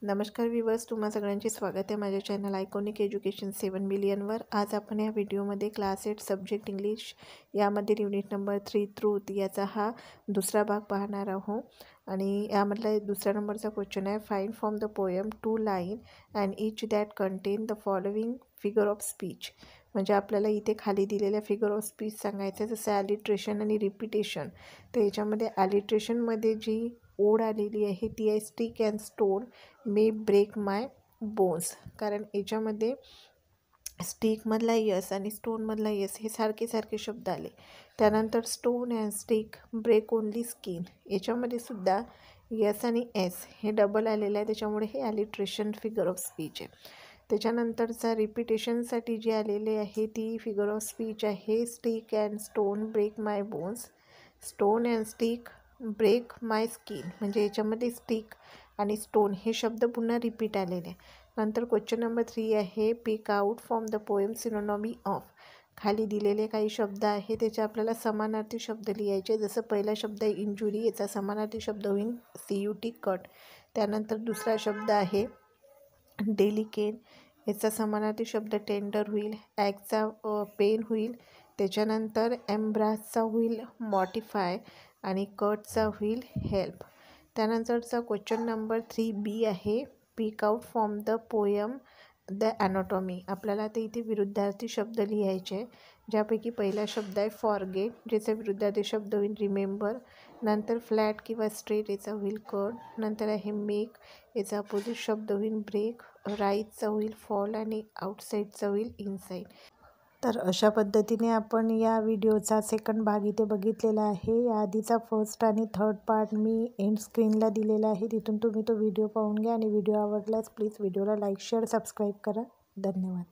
नमस्कार व्ह्यूअर्स, तुम्हा सगळ्यांचे स्वागत आहे माझ्या चॅनल आयकॉनिक एज्युकेशन 7 मिलियनवर। आज आपण या व्हिडिओमध्ये क्लास 8 सब्जेक्ट इंग्लिश यामध्ये युनिट नंबर 3 ट्रूथ याचा हा दुसरा भाग पाहणार आहोत। आणि यामधला दुसऱ्या नंबरचा क्वेश्चन आहे, find from the poem 2 line and each that content the following figure of speech. म्हणजे आपल्याला इथे खाली दिलेल्या फिगर ऑफ स्पीच सांगायचं आहे, जसं ॲलिट्रेशन आणि रिपिटेशन। तर याच्यामध्ये ॲलिट्रेशनमध्ये जी ओढ आलेली आहे ती आहे, stick and stone may break my bones. कारण याच्यामध्ये स्टिकमधला यस आणि स्टोनमधला यस हे सारखे सारखे शब्द आले। त्यानंतर stone and stick break only skin, याच्यामध्ये सुद्धा यस आणि एस हे डबल आलेलं आहे, त्याच्यामुळे हे ॲलिट्रेशन फिगर ऑफ स्पीच आहे। त्याच्यानंतरचा रिपिटेशनसाठी जी आलेली आहे ती फिगर ऑफ स्पीच आहे, stick and stone break my bones, stone and stick break my skin. म्हणजे याच्यामध्ये स्टिक आणि स्टोन हे शब्द पुन्हा रिपीट आलेले। नंतर क्वेश्चन नंबर 3 आहे, pick out from the poem synonymy of. खाली दिलेले काही शब्द आहे त्याचे आपल्याला समानार्थी शब्द लिहायचे। जसं पहिला शब्द आहे इंजुरी, याचा समानार्थी शब्द होईल CUT कट। त्यानंतर दुसरा शब्द आहे डेलिकेट, याचा समानार्थी शब्द टेंडर होईल, ॲगचा पेन होईल। त्याच्यानंतर एम्ब्रासचा होईल मॉटिफाय आणि कटचा होईल हेल्प। त्यानंतरचा क्वेश्चन नंबर 3B आहे, pick out from the poem the antonymy. आपल्याला ते इथे विरुद्धार्थी शब्द लिहायचे, ज्यापैकी पहिला शब्द आहे फॉरगेट, ज्याचा विरुद्धार्थी शब्द होईल रिमेंबर। नंतर फ्लॅट किंवा स्ट्रेट, याचा होईल कट। नंतर आहे मेक, याचा अपोजिट शब्द होईल ब्रेक। राईटचा होईल फॉल आणि आउटसाईडचा होईल इनसाईड। तर अशा पद्धतीने आपण या व्हिडिओचा सेकंड भाग इथे बघितलेला आहे। या आधीचा फर्स्ट आणि थर्ड पार्ट मी एंड स्क्रीनला दिलेला आहे, तिथून तुम्ही तो व्हिडिओ पाहून घ्या। आणि व्हिडिओ आवडल्यास प्लीज व्हिडिओला लाईक शेअर सबस्क्राईब करा। धन्यवाद।